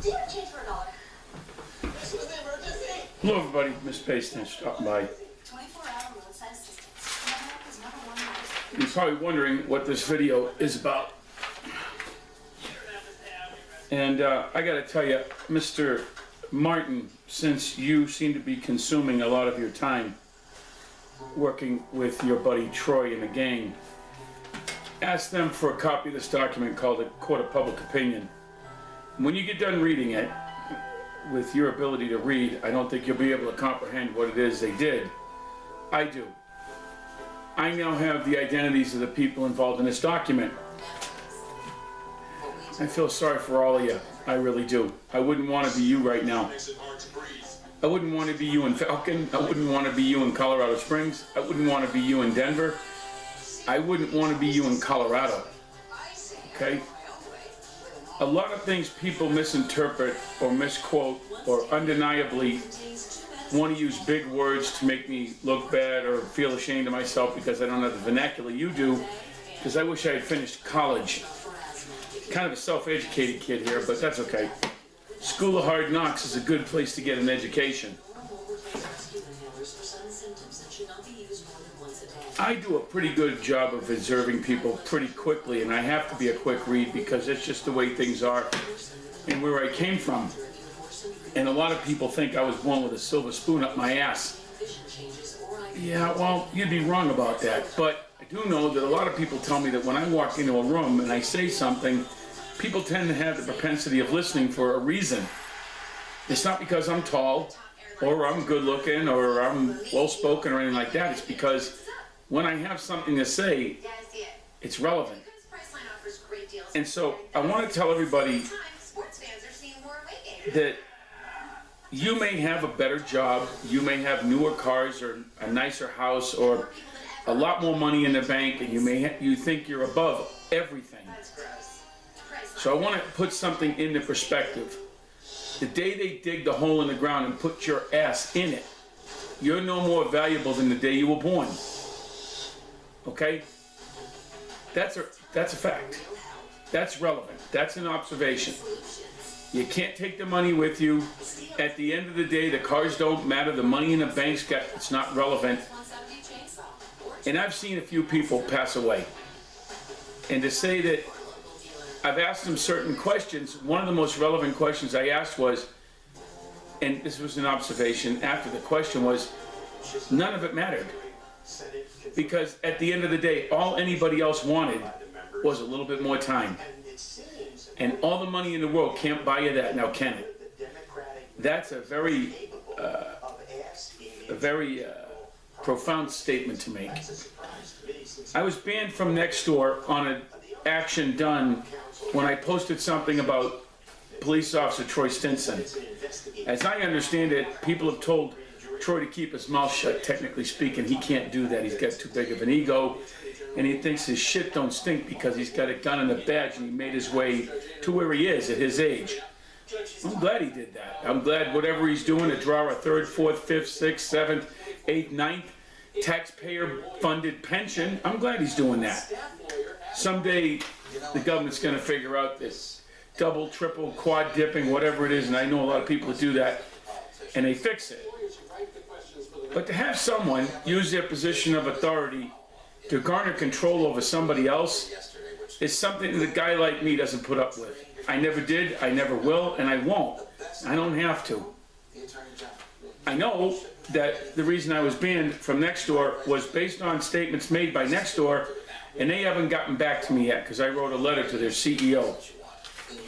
Do you have change for $1? This was the emergency. Hello everybody, Miss Payson stopping by. 24-hour roadside assistance. America's #1 You're probably wondering what this video is about. And I gotta tell you, Mr. Martin, since you seem to be consuming a lot of your time working with your buddy Troy and the gang, ask them for a copy of this document called the Court of Public Opinion. When you get done reading it, with your ability to read, I don't think you'll be able to comprehend what it is they did. I do. I now have the identities of the people involved in this document. I feel sorry for all of you. I really do. I wouldn't want to be you right now. I wouldn't want to be you in Falcon. I wouldn't want to be you in Colorado Springs. I wouldn't want to be you in Denver. I wouldn't want to be you in Colorado. Okay? A lot of things people misinterpret or misquote or undeniably want to use big words to make me look bad or feel ashamed of myself because I don't have the vernacular you do, because I wish I had finished college. Kind of a self-educated kid here, but that's okay. School of Hard Knocks is a good place to get an education. I do a pretty good job of observing people pretty quickly, and I have to be a quick read because that's just the way things are and where I came from. And a lot of people think I was born with a silver spoon up my ass. Yeah, well, you'd be wrong about that. But I do know that a lot of people tell me that when I walk into a room and I say something, people tend to have the propensity of listening for a reason. It's not because I'm tall or I'm good looking or I'm well spoken or anything like that. It's because when I have something to say, it's relevant. And so I want to tell everybody that you may have a better job, you may have newer cars or a nicer house or a lot more money in the bank, and you think you're above everything. So I want to put something into perspective. The day they dig the hole in the ground and put your ass in it, you're no more valuable than the day you were born. Okay? That's a fact. That's relevant. That's an observation. You can't take the money with you. At the end of the day, the cars don't matter. The money in the bank's it's not relevant. And I've seen a few people pass away. And to say that I've asked them certain questions, one of the most relevant questions I asked was, and this was an observation after the question was, none of it mattered. Because at the end of the day, all anybody else wanted was a little bit more time. And all the money in the world can't buy you that, now can it? That's a very profound statement to make. I was banned from Nextdoor on an action done when I posted something about police officer Troy Stinson. As I understand it, people have told Troy to keep his mouth shut. Technically speaking, he can't do that. He's got too big of an ego, and he thinks his shit don't stink because he's got a gun and a badge and he made his way to where he is at his age. I'm glad he did that. I'm glad whatever he's doing to draw a 3rd, 4th, 5th, 6th, 7th, 8th, 9th taxpayer-funded pension, I'm glad he's doing that. Someday the government's going to figure out this double, triple, quad dipping, whatever it is, and I know a lot of people that do that, and they fix it. But to have someone use their position of authority to garner control over somebody else is something that a guy like me doesn't put up with. I never did, I never will, and I won't. I don't have to. I know that the reason I was banned from Nextdoor was based on statements made by Nextdoor, and they haven't gotten back to me yet because I wrote a letter to their CEO.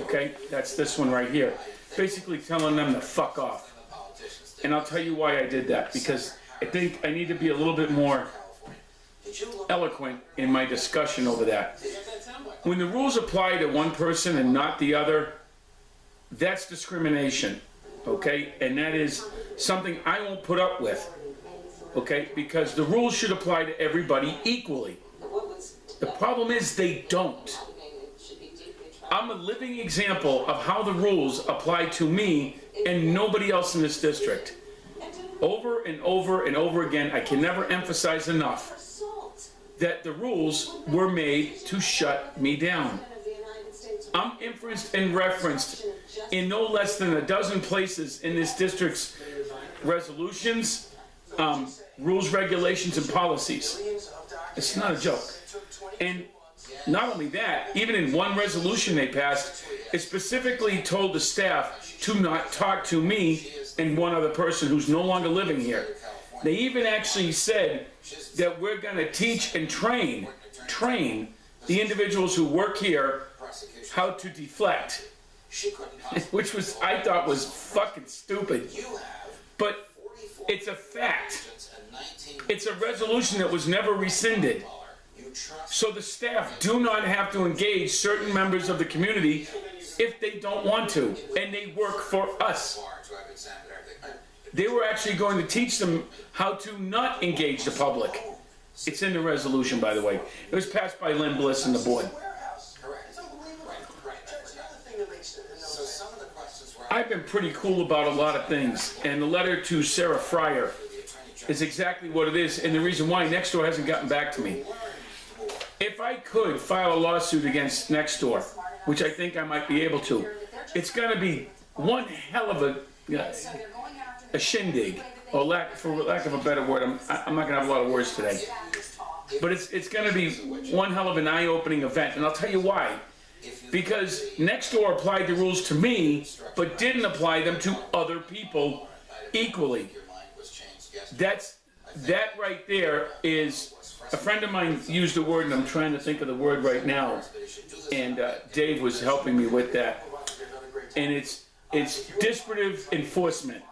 Okay, that's this one right here. Basically telling them to fuck off. And I'll tell you why I did that, because I think I need to be a little bit more eloquent in my discussion over that. When the rules apply to one person and not the other, that's discrimination, okay? And that is something I won't put up with, okay? Because the rules should apply to everybody equally. The problem is they don't. I'm a living example of how the rules apply to me and nobody else in this district. Over and over and over again, I can never emphasize enough that the rules were made to shut me down. I'm inferenced and referenced in no less than a dozen places in this district's resolutions, rules, regulations, and policies. It's not a joke. And not only that, even in one resolution they passed, it specifically told the staff to not talk to me and one other person who's no longer living here. They even actually said that we're going to teach and train the individuals who work here how to deflect, which was, I thought was fucking stupid. But it's a fact. It's a resolution that was never rescinded. So the staff do not have to engage certain members of the community if they don't want to, and they work for us. They were actually going to teach them how to not engage the public. It's in the resolution, by the way. It was passed by Lynn Bliss and the board. I've been pretty cool about a lot of things, and the letter to Sarah Fryer is exactly what it is, and the reason why Nextdoor hasn't gotten back to me. If I could file a lawsuit against Nextdoor, which I think I might be able to, it's going to be one hell of a shindig, or for lack of a better word. I'm not going to have a lot of words today. But it's going to be one hell of an eye-opening event, and I'll tell you why. Because Nextdoor applied the rules to me, but didn't apply them to other people equally. That right there is, a friend of mine used a word, and I'm trying to think of the word right now, and Dave was helping me with that. And it's disparative enforcement,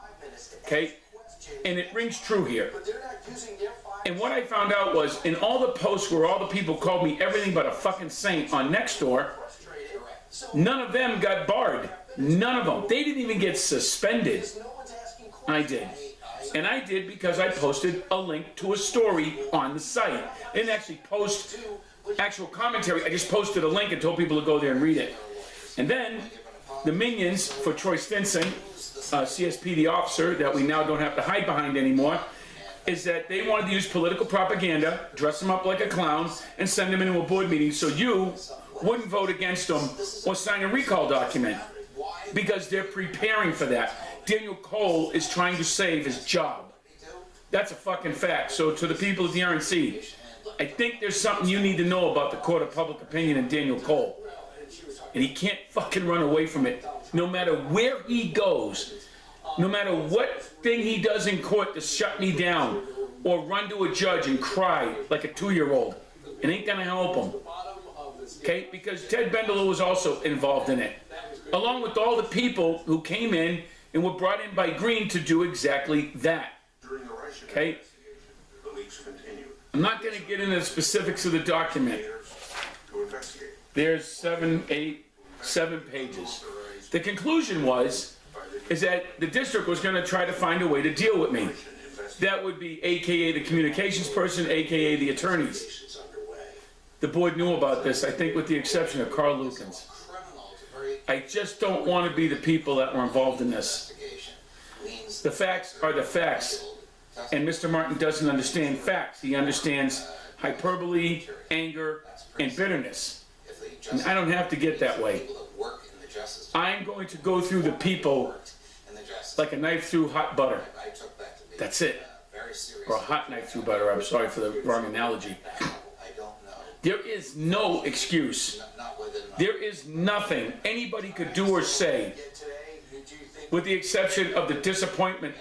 okay? And it rings true here. And what I found out was, in all the posts where all the people called me everything but a fucking saint on Nextdoor, none of them got barred. None of them. They didn't even get suspended. I did. And I did because I posted a link to a story on the site. I didn't actually post actual commentary. I just posted a link and told people to go there and read it. And then the minions for Troy Stinson, CSPD officer that we now don't have to hide behind anymore, is that they wanted to use political propaganda, dress him up like a clown, and send him into a board meeting so you wouldn't vote against them or sign a recall document, because they're preparing for that. Daniel Cole is trying to save his job. That's a fucking fact. So to the people of the RNC, I think there's something you need to know about the court of public opinion and Daniel Cole. And he can't fucking run away from it. No matter where he goes, no matter what thing he does in court to shut me down or run to a judge and cry like a 2-year-old, it ain't gonna help him. Okay, because Ted Bendelow was also involved in it, along with all the people who came in and were brought in by Green to do exactly that. Okay, I'm not going to get into the specifics of the document. There's 7 pages. The conclusion is that the district was going to try to find a way to deal with me. That would be AKA the communications person, AKA the attorneys. The board knew about this, I think with the exception of Carl Lukens. I just don't want to be the people that were involved in this. The facts are the facts. And Mr. Martin doesn't understand facts. He understands hyperbole, anger, and bitterness. And I don't have to get that way. I'm going to go through the people like a knife through hot butter. That's it. Or a hot knife through butter. I'm sorry for the wrong analogy. There is no excuse. There is nothing anybody could do or say, with the exception of the disappointment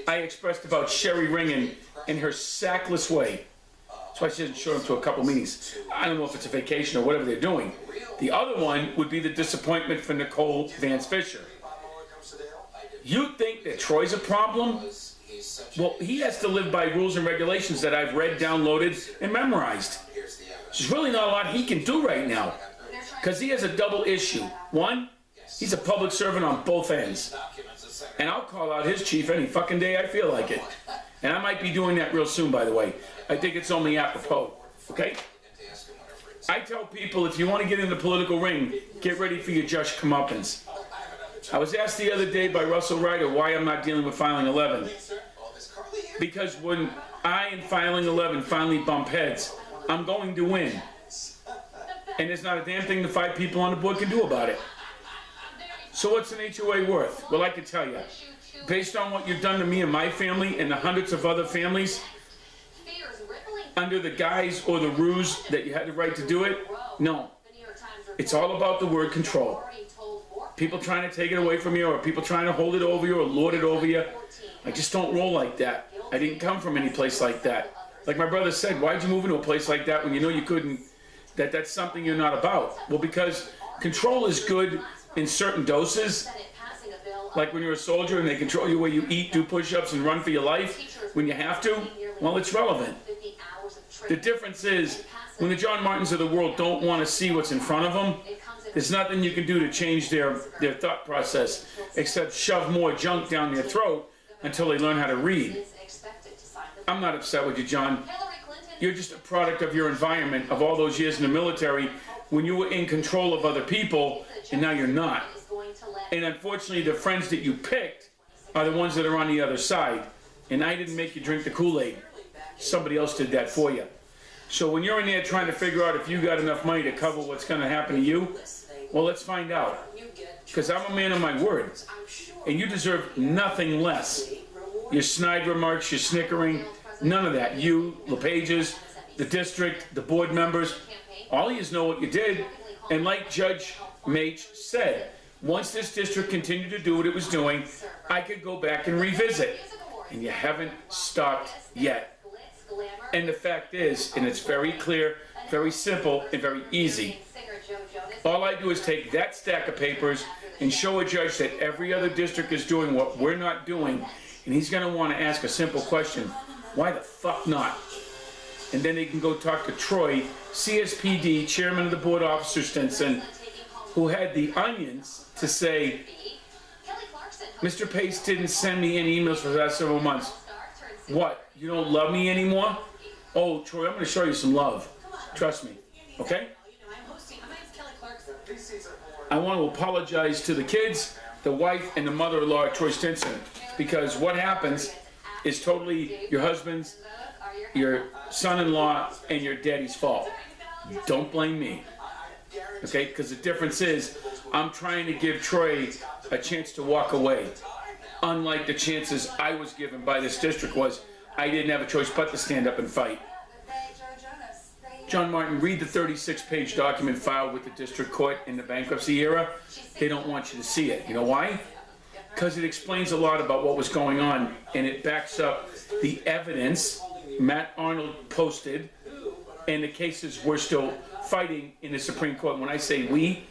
I expressed about Sherry Ringen in her sackless way. That's why she didn't show up to a couple meetings. I don't know if it's a vacation or whatever they're doing. The other one would be the disappointment for Nicole Vance Fisher. You think that Troy's a problem? Well, he has to live by rules and regulations that I've read, downloaded, and memorized. There's really not a lot he can do right now, because he has a double issue. One, he's a public servant on both ends. And I'll call out his chief any fucking day I feel like it. And I might be doing that real soon, by the way. I think it's only apropos, okay? I tell people, if you want to get in the political ring, get ready for your Josh comeuppance. I was asked the other day by Russell Ryder why I'm not dealing with Filing 11. Because when I and Filing 11 finally bump heads, I'm going to win. And there's not a damn thing the 5 people on the board can do about it. So what's an HOA worth? Well, I can tell you. Based on what you've done to me and my family and the hundreds of other families, under the guise or the ruse that you had the right to do it, no. It's all about the word control. People trying to take it away from you, or people trying to hold it over you or lord it over you. I just don't roll like that. I didn't come from any place like that. Like my brother said, why'd you move into a place like that when you know you couldn't, that's something you're not about? Well, because control is good in certain doses. Like when you're a soldier and they control you where you eat, do push-ups, and run for your life when you have to, well, it's relevant. The difference is, when the John Martins of the world don't want to see what's in front of them, there's nothing you can do to change their thought process except shove more junk down their throat until they learn how to read. I'm not upset with you, John. You're just a product of your environment, of all those years in the military when you were in control of other people, and now you're not. And unfortunately, the friends that you picked are the ones that are on the other side. And I didn't make you drink the Kool-Aid. Somebody else did that for you. So when you're in there trying to figure out if you got enough money to cover what's going to happen to you, well, let's find out. Because I'm a man of my word. And you deserve nothing less. Your snide remarks, your snickering, none of that. You, LePages, the district, the board members, all of you know what you did. And like Judge Mach said, once this district continued to do what it was doing, I could go back and revisit. And you haven't stopped yet. And the fact is, and it's very clear, very simple, and very easy. All I do is take that stack of papers and show a judge that every other district is doing what we're not doing, and he's going to want to ask a simple question: why the fuck not? And then they can go talk to Troy, CSPD, chairman of the board, Officer Stinson, who had the onions to say, Mr. Pace didn't send me any emails for the last several months. What? You don't love me anymore? Oh, Troy, I'm going to show you some love. Trust me. Okay? I want to apologize to the kids, the wife, and the mother-in-law, Troy Stinson, because what happens is totally your husband's, your son-in-law, and your daddy's fault. Don't blame me. Okay? Because the difference is, I'm trying to give Troy a chance to walk away. Unlike the chances I was given by this district was, I didn't have a choice but to stand up and fight. John Martin, read the 36-page document filed with the district court in the bankruptcy era. They don't want you to see it. You know why? Because it explains a lot about what was going on, and it backs up the evidence Matt Arnold posted, and the cases we're still fighting in the Supreme Court. When I say we,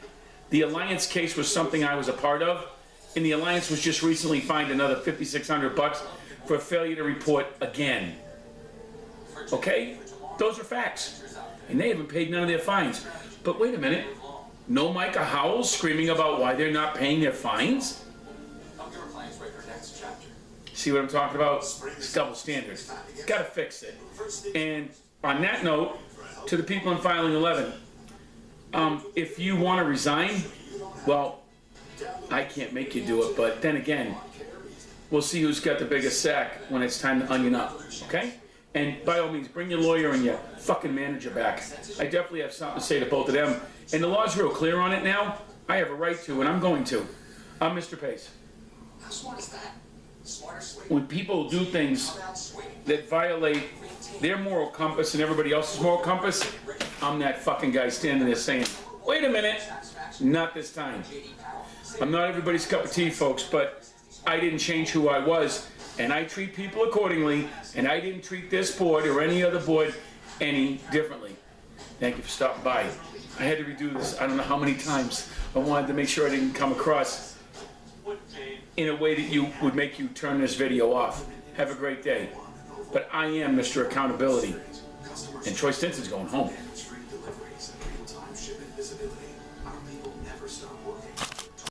the Alliance case was something I was a part of, and the Alliance was just recently fined another $5,600 for failure to report again. Okay? Those are facts. And they haven't paid none of their fines. But wait a minute. No Micah Howell screaming about why they're not paying their fines? See what I'm talking about? It's double standards. Gotta fix it. And on that note, to the people in filing 11, if you want to resign, well, I can't make you do it, but then again, we'll see who's got the biggest sack when it's time to onion up, okay? And by all means, bring your lawyer and your fucking manager back. I definitely have something to say to both of them. And the law's real clear on it now. I have a right to, and I'm going to. I'm Mr. Pace. How smart is that? When people do things that violate their moral compass and everybody else's moral compass, I'm that fucking guy standing there saying, wait a minute, not this time. I'm not everybody's cup of tea, folks, but I didn't change who I was, and I treat people accordingly, and I didn't treat this board or any other board any differently. Thank you for stopping by. I had to redo this I don't know how many times. I wanted to make sure I didn't come across in a way that you would make you turn this video off. Have a great day. But I am Mr. Accountability, and Troy Stinson's going home.